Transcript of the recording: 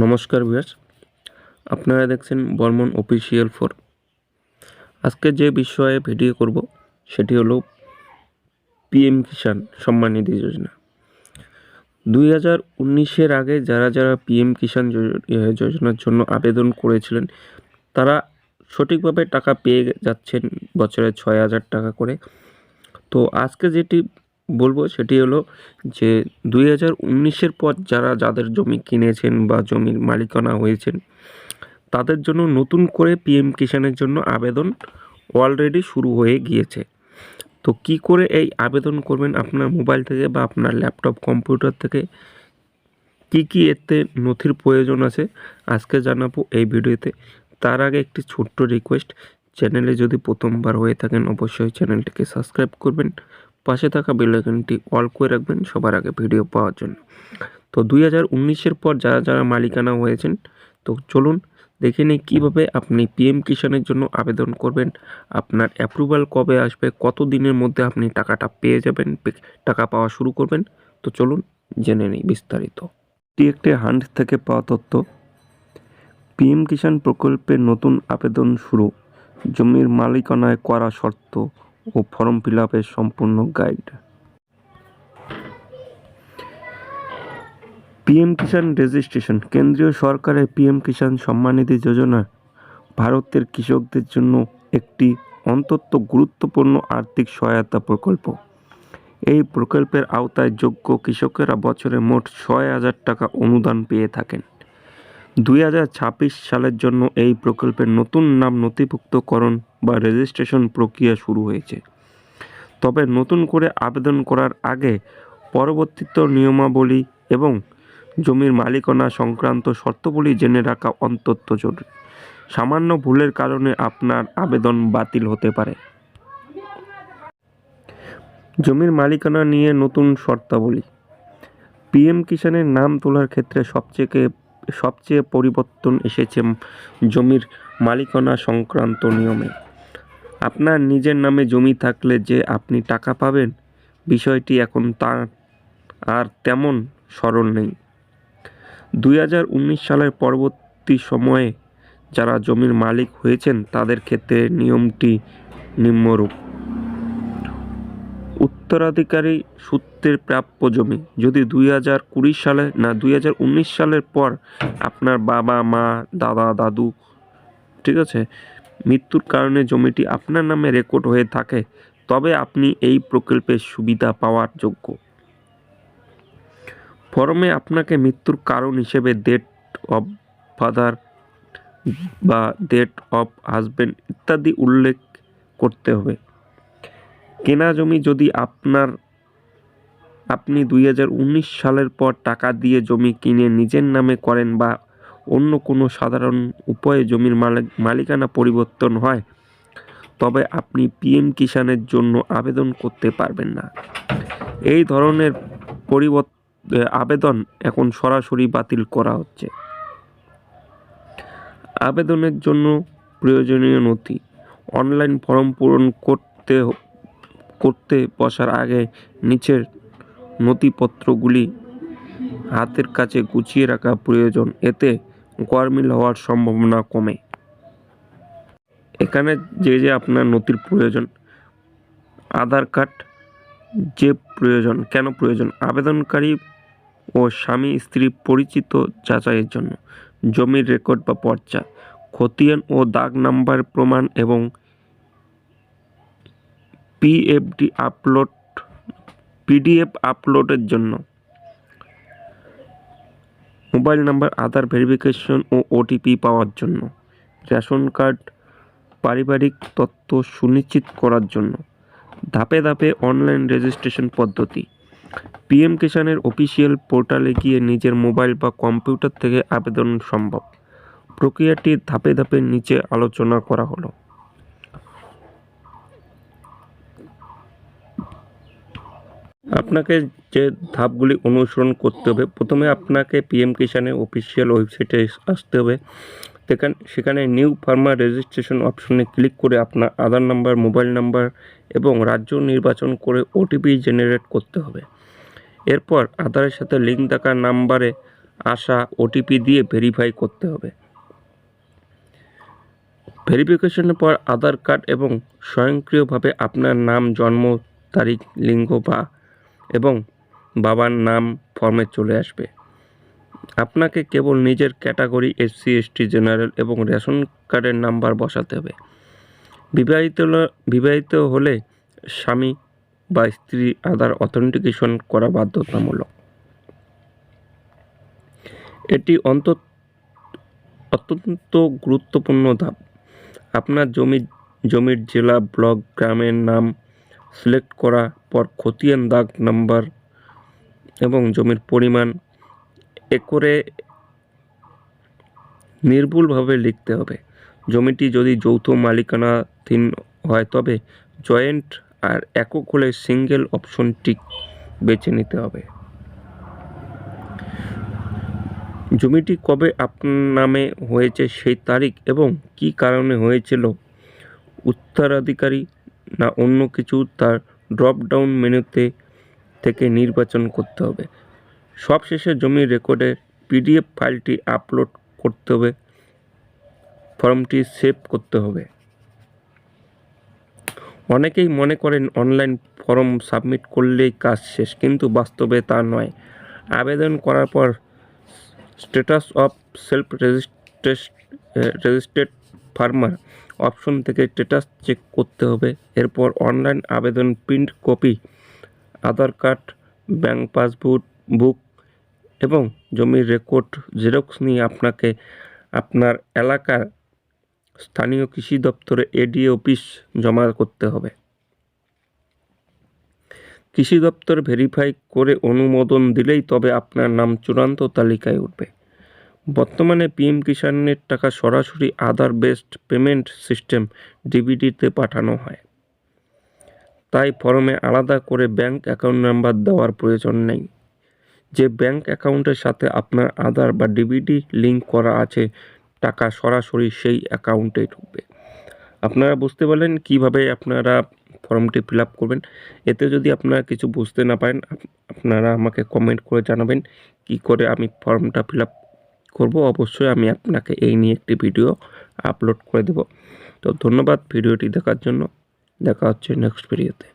নমস্কার ভিউয়ার্স, আপনারা দেখছেন বর্মন অফিসিয়াল 4। আজকে যে বিষয়ে ভিডিও করব সেটি হলো পিএম কিষাণ সম্মান নিধি যোজনা। 2019-এর আগে যারা পিএম কিষাণ যোজনার জন্য আবেদন করেছিলেন তারা সঠিকভাবে টাকা পেয়ে যাচ্ছেন বছরে 6,000 টাকা করে। তো আজকে যেটি বলবো সেটি হলো যে 2019-এর পর যাদের জমি কিনেছেন বা জমির মালিকানা হয়েছেন তাদের জন্য নতুন করে পিএম কিষাণের জন্য আবেদন অলরেডি শুরু হয়ে গিয়েছে। তো কি করে এই আবেদন করবেন আপনার মোবাইল থেকে বা আপনার ল্যাপটপ কম্পিউটার থেকে, কি এতে নথির প্রয়োজন আছে আজকে জানাবো এই ভিডিওতে। তার আগে একটি ছোট্ট রিকোয়েস্ট, চ্যানেলে যদি প্রথমবার হয়ে থাকেন অবশ্যই চ্যানেলটিকে সাবস্ক্রাইব করবেন, পাশে থাকা বেল আইকনটি অল করে রাখবেন সবার আগে ভিডিও পাওয়ার জন্য। তো 2019-এর পর যারা মালিকানা হয়েছেন, তো চলুন দেখে নিই কীভাবে আপনি পিএম কিষাণের জন্য আবেদন করবেন, আপনার অ্যাপ্রুভাল কবে আসবে, কত দিনের মধ্যে আপনি টাকাটা পেয়ে যাবেন, টাকা পাওয়া শুরু করবেন। তো চলুন জেনে নিই বিস্তারিত। এটি একটি হান্ট থেকে পাওয়া তথ্য। পিএম কিষাণ প্রকল্পের নতুন আবেদন শুরু, জমির মালিকানায় করা শর্ত ও ফর্ম ফিল আপের সম্পূর্ণ গাইড। পিএম কিষাণ রেজিস্ট্রেশন। কেন্দ্রীয় সরকারের পিএম কিষাণ সম্মান নিধি যোজনা ভারতের কৃষকদের জন্য একটি অত্যন্ত গুরুত্বপূর্ণ আর্থিক সহায়তা প্রকল্প। এই প্রকল্পের আওতায় যোগ্য কৃষকেরা বছরে মোট 6,000 টাকা অনুদান পেয়ে থাকেন। 2026 সালের জন্য এই প্রকল্পের নতুন নাম নথিভুক্তকরণ বা রেজিস্ট্রেশন প্রক্রিয়া শুরু হয়েছে। তবে নতুন করে আবেদন করার আগে পরবর্তীত নিয়মাবলী এবং জমির মালিকানা সংক্রান্ত শর্তাবলী জেনে রাখা অত্যন্ত জরুরি। সামান্য ভুলের কারণে আপনার আবেদন বাতিল হতে পারে। জমির মালিকানা নিয়ে নতুন শর্তাবলী। পিএম কিষাণের নাম তোলার ক্ষেত্রে সবচেয়ে পরিবর্তন এসেছে জমির মালিকানা সংক্রান্ত নিয়মে। আপনার নিজের নামে জমি থাকলে যে আপনি টাকা পাবেন, বিষয়টি এখন আর তেমন সরল নেই। 2019 সালের পরবর্তী সময়ে যারা জমির মালিক হয়েছেন তাদের ক্ষেত্রে নিয়মটি নিম্নরূপ। উত্তরাধিকারী সূত্রে প্রাপ্য জমি যদি 2019 সালের পর আপনার বাবা, মা, দাদা, দাদু, ঠিক আছে, মৃত্যুর কারণে জমিটি আপনার নামে রেকর্ড হয়ে থাকে তবে আপনি এই প্রকল্পের সুবিধা পাওয়ার যোগ্য। ফর্মে আপনাকে মৃত্যুর কারণ হিসেবে ডেট অফ ফাদার বা ডেট অফ হাজবেন্ড ইত্যাদি উল্লেখ করতে হবে। কেনা জমি যদি আপনি 2019 সালের পর টাকা দিয়ে জমি কিনে নিজের নামে করেন বা অন্য কোনো সাধারণ উপায়ে জমির মালিকানা পরিবর্তন হয় তবে আপনি পিএম কিষাণের জন্য আবেদন করতে পারবেন না। এই ধরনের আবেদন এখন সরাসরি বাতিল করা হচ্ছে। আবেদনের জন্য প্রয়োজনীয় নথি। অনলাইন ফর্ম পূরণ করতে বসার আগে নিচের নথিপত্রগুলি হাতের কাছে গুছিয়ে রাখা প্রয়োজন, এতে গরমিল হওয়ার সম্ভাবনা কমে। এখানে যে আপনার নথির প্রয়োজন, আধার কার্ড কেন প্রয়োজন? আবেদনকারী ও স্বামী স্ত্রী পরিচিত যাচাইয়ের জন্য। জমির রেকর্ড বা পর্চা, খতিয়ান ও দাগ নাম্বার প্রমাণ এবং পিডিএফ আপলোডের জন্য। মোবাইল নাম্বার, আধার ভেরিফিকেশন ও ওটিপি পাওয়ার জন্য। রেশন কার্ড, পারিবারিক তথ্য সুনিশ্চিত করার জন্য। ধাপে ধাপে অনলাইন রেজিস্ট্রেশন পদ্ধতি। পিএম কিষাণের অফিসিয়াল পোর্টালে গিয়ে নিজের মোবাইল বা কম্পিউটার থেকে আবেদন সম্ভব। প্রক্রিয়াটি ধাপে ধাপে নিচে আলোচনা করা হলো। আপনাকে যে ধাপগুলি অনুসরণ করতে হবে, প্রথমে আপনাকে পিএম কিষাণের অফিসিয়াল ওয়েবসাইটে আসতে হবে। সেখানে নিউ ফার্মার রেজিস্ট্রেশন অপশনে ক্লিক করে আপনার আধার নাম্বার, মোবাইল নাম্বার এবং রাজ্য নির্বাচন করে ওটিপি জেনারেট করতে হবে। এরপর আধারের সাথে লিঙ্ক থাকা নাম্বারে আসা ওটিপি দিয়ে ভেরিফাই করতে হবে। ভেরিফিকেশনের পর আধার কার্ড এবং স্বয়ংক্রিয়ভাবে আপনার নাম, জন্ম তারিখ, লিঙ্গ এবং বাবার নাম ফর্মে চলে আসবে। আপনাকে কেবল নিজের ক্যাটাগরি, SC, ST, জেনারেল এবং রেশন কার্ডের নাম্বার বসাতে হবে। বিবাহিত হলে স্বামী বা স্ত্রী আধার অথেন্টিকেশন করা বাধ্যতামূলক। এটি অত্যন্ত গুরুত্বপূর্ণ ধাপ। আপনার জমির জেলা, ব্লক, গ্রামের নাম সিলেক্ট করার পর খতিয়ান, দাগ নাম্বার এবং জমির পরিমাণ একরে নির্ভুলভাবে লিখতে হবে। জমিটি যদি যৌথ মালিকানাধীন হয় তবে জয়েন্ট, আর একক হলে সিঙ্গেল অপশনটি বেছে নিতে হবে। জমিটি কবে আপনার নামে হয়েছে সেই তারিখ এবং কী কারণে হয়েছিল, উত্তরাধিকারী না অন্য কিছু, তার ড্রপ ডাউন মেনুতে থেকে নির্বাচন করতে হবে। সবশেষে জমির রেকর্ডের PDF ফাইলটি আপলোড করতে হবে। ফর্মটি সেভ করতে হবে। অনেকেই মনে করেন অনলাইন ফর্ম সাবমিট করলেই কাজ শেষ, কিন্তু বাস্তবে তা নয়। আবেদন করার পর status of self registered farmer option থেকে স্ট্যাটাস চেক করতে হবে। এরপর অনলাইন আবেদন প্রিন্ট কপি, আধার কার্ড, ব্যাংক পাসবুক এবং জমির রেকর্ড জেরক্স নিয়ে আপনাকে আপনার এলাকার স্থানীয় কৃষি দপ্তরে ADO অফিস জমা করতে হবে। কৃষি দপ্তর ভেরিফাই করে অনুমোদন দিলেই তবে আপনার নাম চূড়ান্ত তালিকায় উঠবে। বর্তমানে PM কিষাণের টাকা সরাসরি আধার বেসড পেমেন্ট সিস্টেম DBTতে পাঠানো হয়। তাই ফর্মে আলাদা করে ব্যাংক অ্যাকাউন্ট নাম্বার দেওয়ার প্রয়োজন নেই। যে ব্যাংক অ্যাকাউন্টের সাথে আপনার আধার বা DBT লিঙ্ক করা আছে, টাকা সরাসরি সেই অ্যাকাউন্টেই ঢুকবে। আপনারা বুঝতে পারলেন কিভাবে আপনারা ফর্মটি ফিল আপ করবেন। এতে যদি আপনারা কিছু বুঝতে না পারেন, আপনারা আমাকে কমেন্ট করে জানাবেন কি করে আমি ফর্মটা ফিল আপ করবো। অবশ্যই আমি আপনাকে এই নিয়ে একটি ভিডিও আপলোড করে দেব। তো ধন্যবাদ ভিডিওটি দেখার জন্য। দেখা হচ্ছে নেক্সট ভিডিওতে।